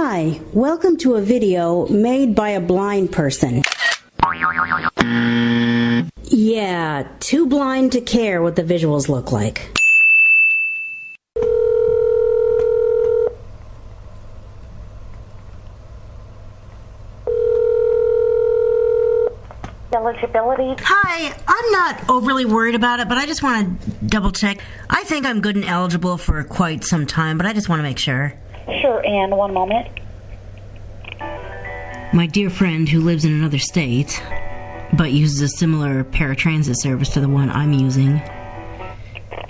Hi, welcome to a video made by a blind person. Yeah, too blind to care what the visuals look like. Eligibility. Hi, I'm not overly worried about it, but I just want to double check. I think I'm good and eligible for quite some time, but I just want to make sure. Sure, and one moment. My dear friend who lives in another state, but uses a similar paratransit service to the one I'm using.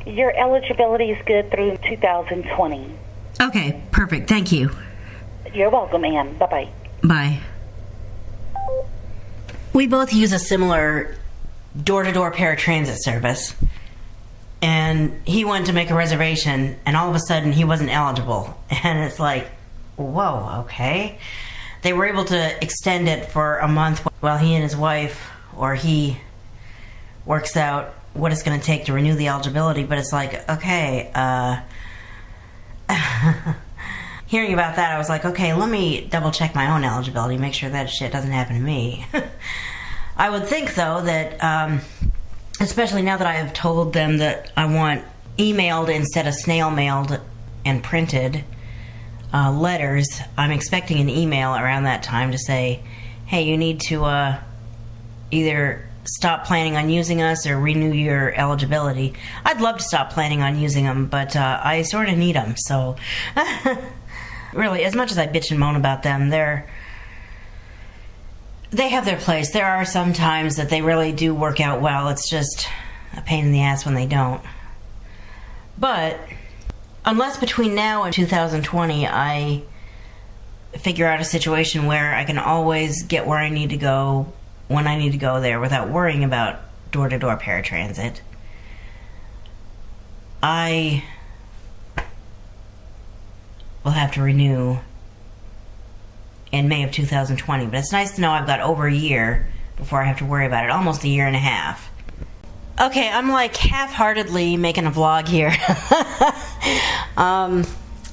Your eligibility is good through 2020. Okay, perfect. Thank you. You're welcome, Ann. Bye-bye. Bye. We both use a similar door-to-door paratransit service, and he went to make a reservation, and all of a sudden he wasn't eligible. And it's like, whoa, okay. They were able to extend it for a month while he and his wife, or he, works out what it's going to take to renew the eligibility, but it's like, okay, hearing about that, I was like, okay, let me double check my own eligibility, make sure that shit doesn't happen to me. I would think, though, that, especially now that I have told them that I want emailed instead of snail-mailed and printed letters, I'm expecting an email around that time to say, hey, you need to either stop planning on using us or renew your eligibility. I'd love to stop planning on using them, but I sort of need them, so... Really, as much as I bitch and moan about them, they have their place. There are some times that they really do work out well. It's just a pain in the ass when they don't. But unless between now and 2020 I figure out a situation where I can always get where I need to go when I need to go there without worrying about door-to-door paratransit, I will have to renew in May of 2020. But it's nice to know I've got over a year before I have to worry about it. Almost a year and a half. Okay, I'm like half-heartedly making a vlog here.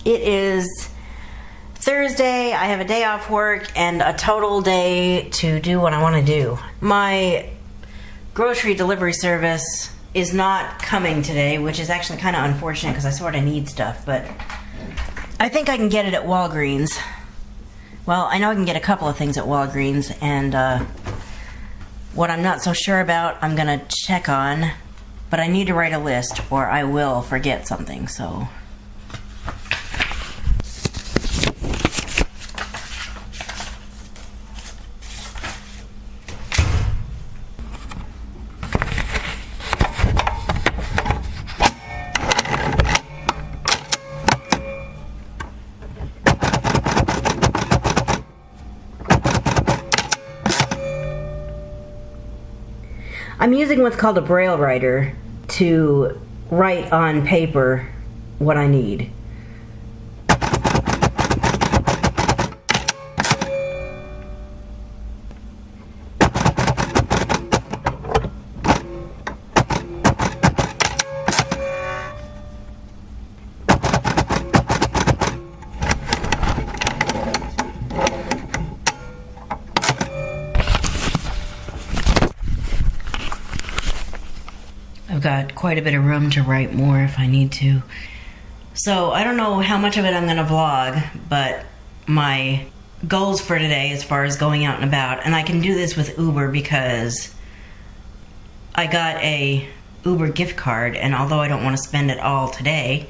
It is Thursday. I have a day off work and a total day to do what I want to do. My grocery delivery service is not coming today, which is actually kind of unfortunate because I sort of need stuff, but I think I can get it at Walgreens. Well, I know I can get a couple of things at Walgreens, and what I'm not so sure about, I'm going to check on, but I need to write a list or I will forget something, so... I'm using what's called a braille writer to write on paper what I need. I've got quite a bit of room to write more if I need to. So I don't know how much of it I'm going to vlog, but my goals for today as far as going out and about, and I can do this with Uber because I got a Uber gift card, and although I don't want to spend it all today,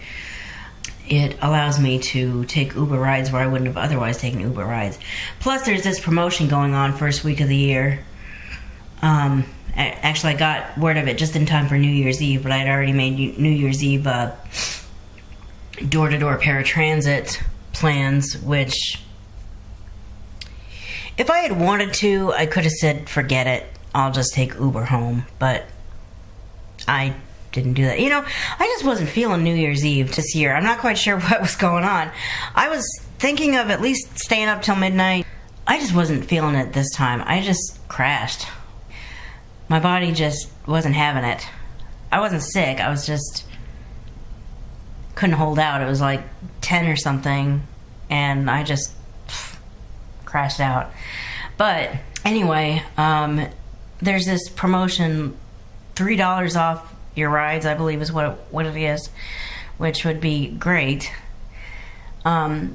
it allows me to take Uber rides where I wouldn't have otherwise taken Uber rides. Plus there's this promotion going on first week of the year. Actually, I got word of it just in time for New Year's Eve, but I had already made New Year's Eve door-to-door paratransit plans, which, if I had wanted to, I could have said, forget it, I'll just take Uber home, but I didn't do that. You know, I just wasn't feeling New Year's Eve this year. I'm not quite sure what was going on. I was thinking of at least staying up till midnight. I just wasn't feeling it this time. I just crashed. My body just wasn't having it. I wasn't sick, I was just couldn't hold out. It was like 10 or something, and I just crashed out. But anyway, there's this promotion, $3 off your rides, I believe is what it is, which would be great. But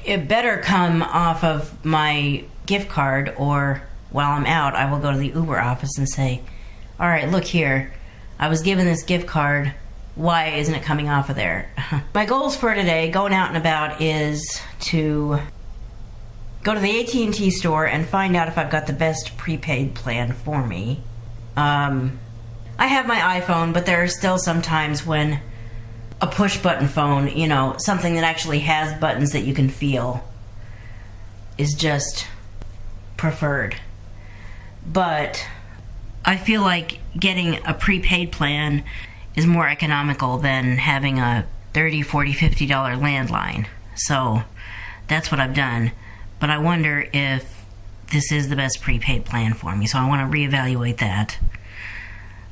it better come off of my gift card, or while I'm out, I will go to the Uber office and say, all right, look here, I was given this gift card, why isn't it coming off of there? My goals for today, going out and about, is to go to the AT&T store and find out if I've got the best prepaid plan for me. I have my iPhone, but there are still some times when a push button phone, you know, something that actually has buttons that you can feel, is just preferred. But I feel like getting a prepaid plan is more economical than having a $30, $40, $50 landline. So that's what I've done. But I wonder if this is the best prepaid plan for me, so I want to reevaluate that.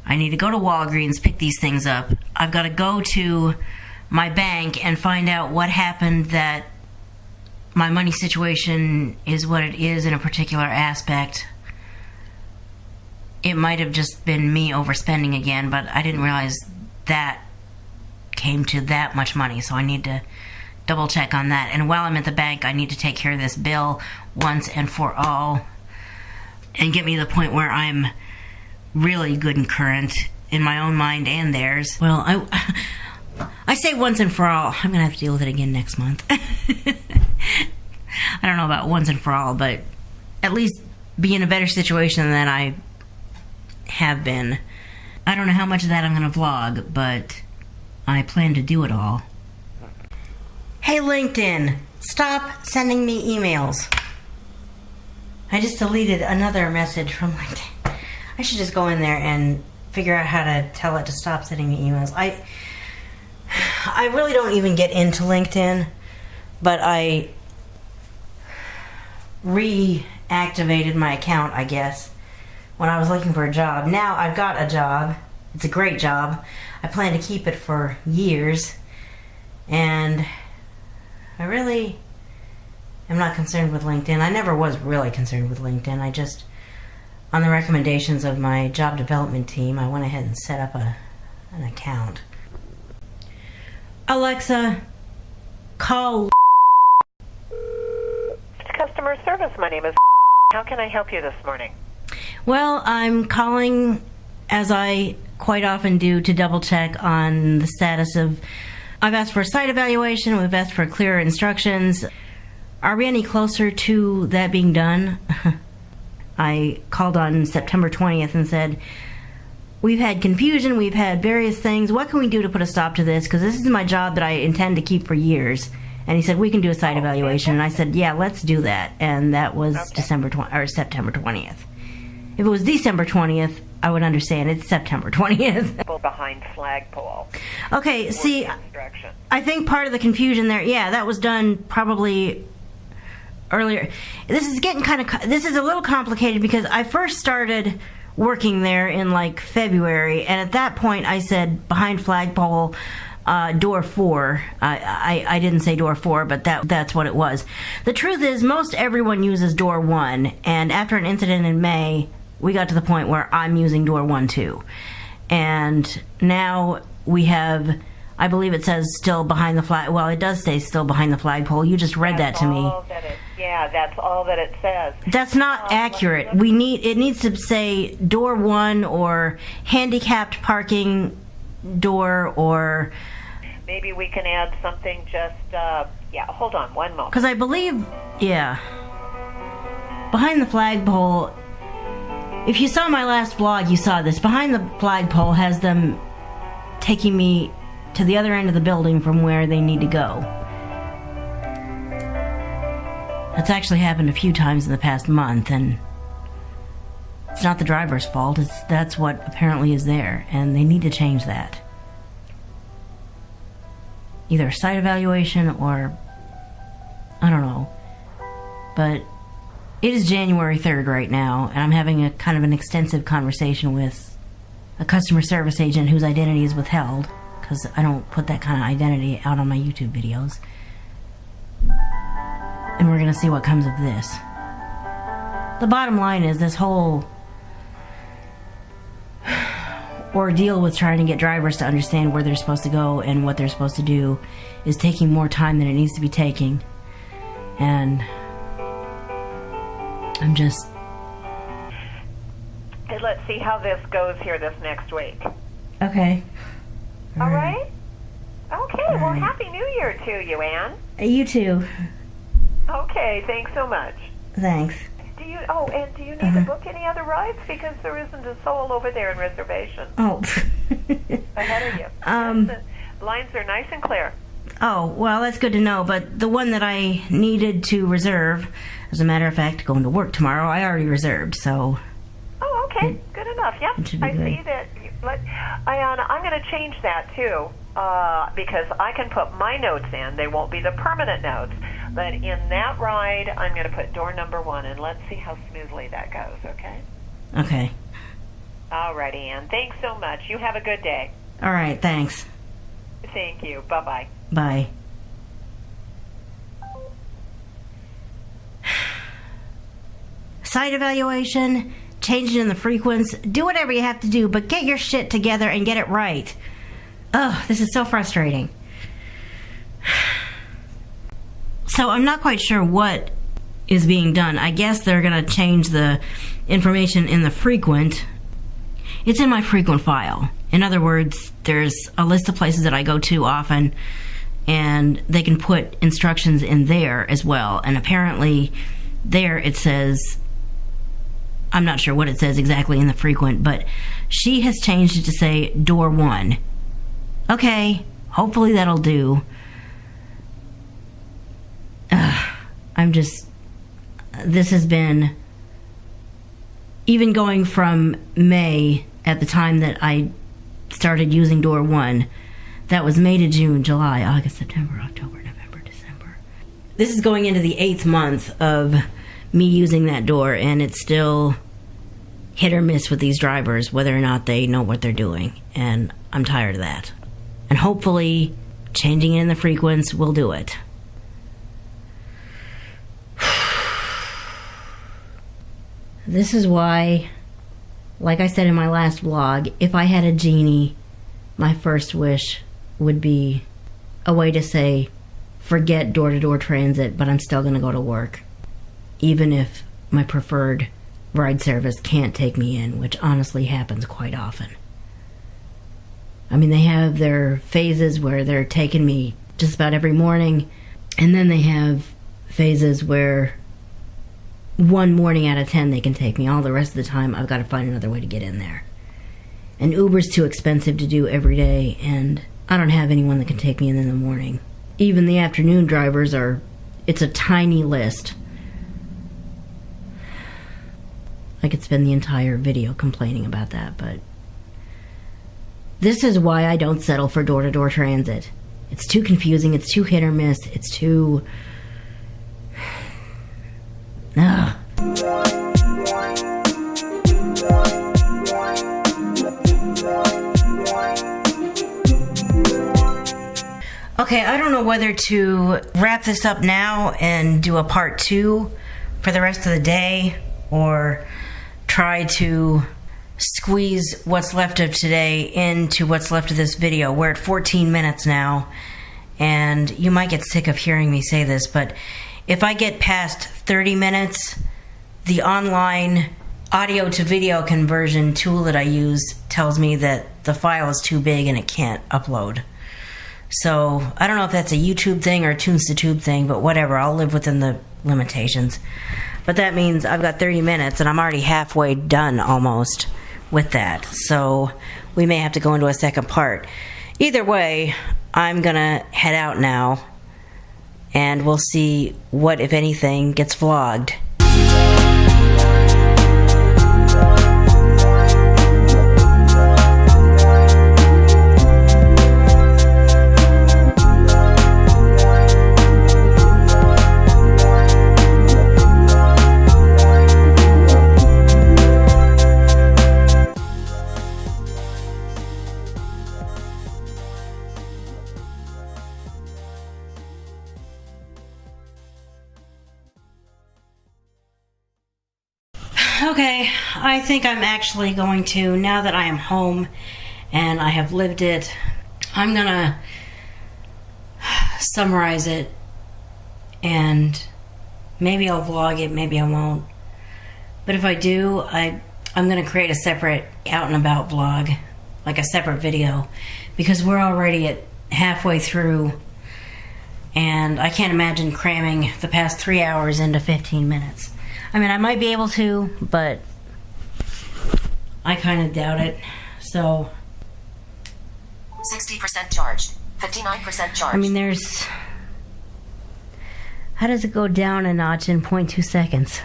I need to go to Walgreens, pick these things up. I've got to go to my bank and find out what happened, that my money situation is what it is in a particular aspect. It might have just been me overspending again, but I didn't realize that came to that much money, so I need to double check on that. And while I'm at the bank, I need to take care of this bill once and for all and get me to the point where I'm really good and current in my own mind and theirs. Well, I say once and for all. I'm gonna have to deal with it again next month. I don't know about once and for all, but at least be in a better situation than I have been. I don't know how much of that I'm gonna vlog, but I plan to do it all. Hey LinkedIn, stop sending me emails. I just deleted another message from LinkedIn. I should just go in there and figure out how to tell it to stop sending me emails. I really don't even get into LinkedIn, but I reactivated my account, I guess, when I was looking for a job. Now I've got a job. It's a great job. I plan to keep it for years, and I really am not concerned with LinkedIn. I never was really concerned with LinkedIn. I just, on the recommendations of my job development team, I went ahead and set up an account. Alexa, call. Customer service, my name is. How can I help you this morning? Well, I'm calling, as I quite often do, to double check on the status of... I've asked for a site evaluation, we've asked for clearer instructions. Are we any closer to that being done? I called on September 20th and said, we've had confusion, we've had various things. What can we do to put a stop to this? Because this is my job that I intend to keep for years. And he said, we can do a site evaluation. And I said, yeah, let's do that. And that was September 20th. If it was December 20th, I would understand. It's September 20th. Behind flagpole. Okay, see, I think part of the confusion there, yeah, that was done probably earlier. This is getting this is a little complicated because I first started working there in like February, and at that point I said behind flagpole, door 4. I didn't say door 4, but that's what it was. The truth is, most everyone uses door 1, and after an incident in May, we got to the point where I'm using door 1 too. And now we have, I believe it says still behind the flag. Well, it does say still behind the flagpole. You just read that to me. That's all that it says. That's not accurate. It needs to say door 1 or handicapped parking door, or maybe we can add something just hold on one moment, because I believe behind the flagpole, if you saw my last vlog, you saw this. Behind the flagpole has them taking me to the other end of the building from where they need to go. That's actually happened a few times in the past month, and it's not the driver's fault. That's what apparently is there, and they need to change that. Either a site evaluation or I don't know. But it is January 3rd right now, and I'm having a kind of an extensive conversation with a customer service agent whose identity is withheld, because I don't put that kind of identity out on my YouTube videos. And we're going to see what comes of this. The bottom line is this whole ordeal with trying to get drivers to understand where they're supposed to go and what they're supposed to do is taking more time than it needs to be taking. And I'm just... Hey, let's see how this goes here this next week. Okay. All right? Okay, well, Happy New Year to you, Ann. You too. Okay, thanks so much. Thanks. And do you need to book any other rides? Because there isn't a soul over there in reservation. Oh. Ahead of you. The lines are nice and clear. Oh, well, that's good to know. But the one that I needed to reserve, as a matter of fact, going to work tomorrow, I already reserved, so... Oh, okay. Good enough. Yep. It should be I good. see that. Ayana, I'm going to change that, too, because I can put my notes in. They won't be the permanent notes. But in that ride, I'm going to put door number 1, and let's see how smoothly that goes, okay? Okay. All right, Ann. Thanks so much. You have a good day. All right, thanks. Thank you. Bye-bye. Bye. Site evaluation, change it in the frequency, do whatever you have to do, but get your shit together and get it right. Ugh, this is so frustrating. So I'm not quite sure what is being done. I guess they're going to change the information in the frequent. It's in my frequent file. In other words, there's a list of places that I go to often, and they can put instructions in there as well. And apparently there it says, I'm not sure what it says exactly in the frequent, but she has changed it to say door 1. Okay, hopefully that'll do. This has been, even going from May, at the time that I started using door 1, that was May to June, July, August, September, October, November, December. This is going into the 8th month of me using that door, and it's still hit or miss with these drivers, whether or not they know what they're doing, and I'm tired of that. And hopefully, changing it in the frequency will do it. This is why, like I said in my last vlog, if I had a genie, my first wish would be a way to say, forget door-to-door transit, but I'm still going to go to work. Even if my preferred ride service can't take me in, which honestly happens quite often. I mean, they have their phases where they're taking me just about every morning, and then they have phases where one morning out of 10 they can take me. All the rest of the time I've got to find another way to get in there. And Uber's too expensive to do every day, and I don't have anyone that can take me in the morning. Even the afternoon drivers it's a tiny list. I could spend the entire video complaining about that, but this is why I don't settle for door-to-door transit. It's too confusing, it's too hit or miss, it's too... Ugh. Okay, I don't know whether to wrap this up now and do a part 2 for the rest of the day, or try to squeeze what's left of today into what's left of this video. We're at 14 minutes now, and you might get sick of hearing me say this, but if I get past 30 minutes, the online audio to video conversion tool that I use tells me that the file is too big and it can't upload. So I don't know if that's a YouTube thing or a Tunes to Tube thing, but whatever, I'll live within the limitations. But that means I've got 30 minutes and I'm already halfway done almost with that. So we may have to go into a second part. Either way, I'm gonna head out now, and we'll see what, if anything, gets vlogged. Okay, I think I'm actually going to, now that I am home and I have lived it, I'm gonna summarize it, and maybe I'll vlog it, maybe I won't. But if I do, I'm gonna create a separate out and about vlog, like a separate video, because we're already at halfway through, and I can't imagine cramming the past 3 hours into 15 minutes. I mean, I might be able to, but I kind of doubt it. So 60% charged, 59% charged. I mean, there's... How does it go down a notch in 0.2 seconds?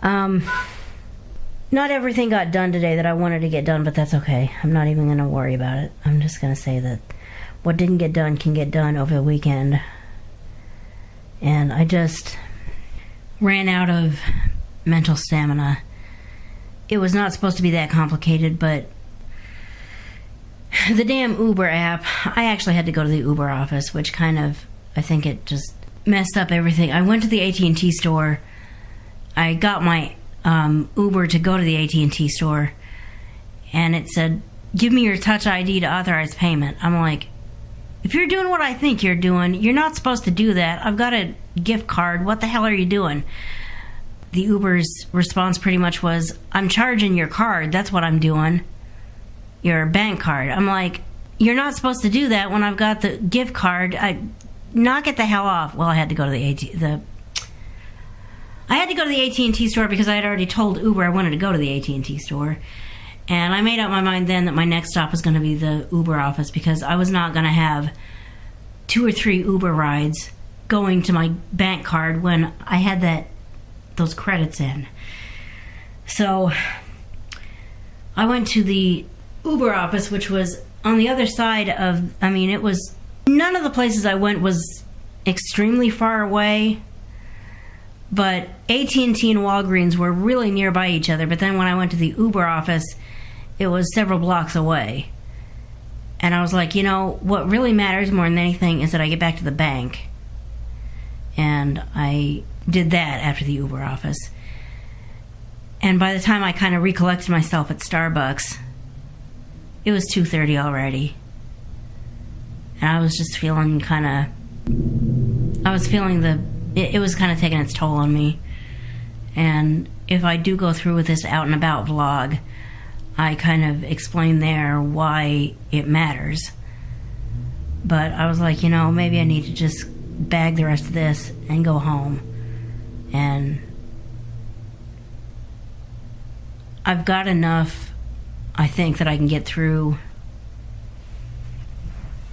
Not everything got done today that I wanted to get done, but that's okay. I'm not even going to worry about it. I'm just going to say that what didn't get done can get done over the weekend. And I just ran out of mental stamina. It was not supposed to be that complicated, but the damn Uber app, I actually had to go to the Uber office, which kind of, I think it just messed up everything. I went to the AT&T store. I got my Uber to go to the AT&T store, and it said, give me your Touch ID to authorize payment. I'm like, if you're doing what I think you're doing, you're not supposed to do that. I've got a gift card. What the hell are you doing? The Uber's response pretty much was, I'm charging your card. That's what I'm doing. Your bank card. I'm like, you're not supposed to do that when I've got the gift card. Knock it the hell off. Well, I had to go to the AT&T store because I had already told Uber I wanted to go to the AT&T store. And I made up my mind then that my next stop was going to be the Uber office, because I was not going to have 2 or 3 Uber rides going to my bank card when I had those credits in. So I went to the Uber office, which was on the other side of, I mean, it was, none of the places I went was extremely far away, but AT&T and Walgreens were really nearby each other. But then when I went to the Uber office, it was several blocks away. And I was like, you know, what really matters more than anything is that I get back to the bank. And I did that after the Uber office. And by the time I kind of recollected myself at Starbucks, it was 2:30 already. And I was just feeling kind of, it was kind of taking its toll on me. And if I do go through with this out and about vlog, I kind of explain there why it matters. But I was like, you know, maybe I need to just bag the rest of this and go home. And I've got enough, I think, that I can get through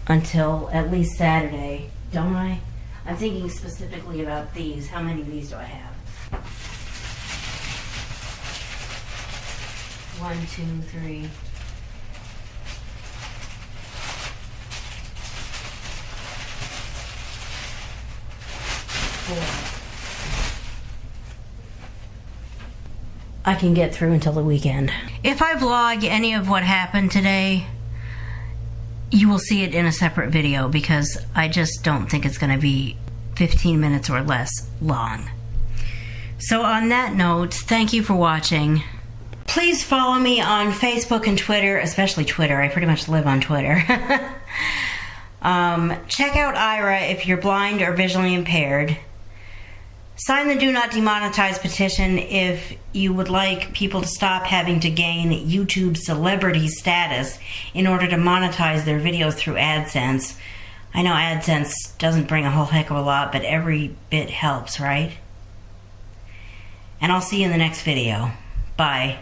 until at least Saturday, don't I? I'm thinking specifically about these. How many of these do I have? 1, 2, 3. 4. I can get through until the weekend. If I vlog any of what happened today, you will see it in a separate video, because I just don't think it's going to be 15 minutes or less long. So on that note, thank you for watching. Please follow me on Facebook and Twitter, especially Twitter. I pretty much live on Twitter. Check out Ira if you're blind or visually impaired. Sign the Do Not Demonetize petition if you would like people to stop having to gain YouTube celebrity status in order to monetize their videos through AdSense. I know AdSense doesn't bring a whole heck of a lot, but every bit helps, right? And I'll see you in the next video. Bye.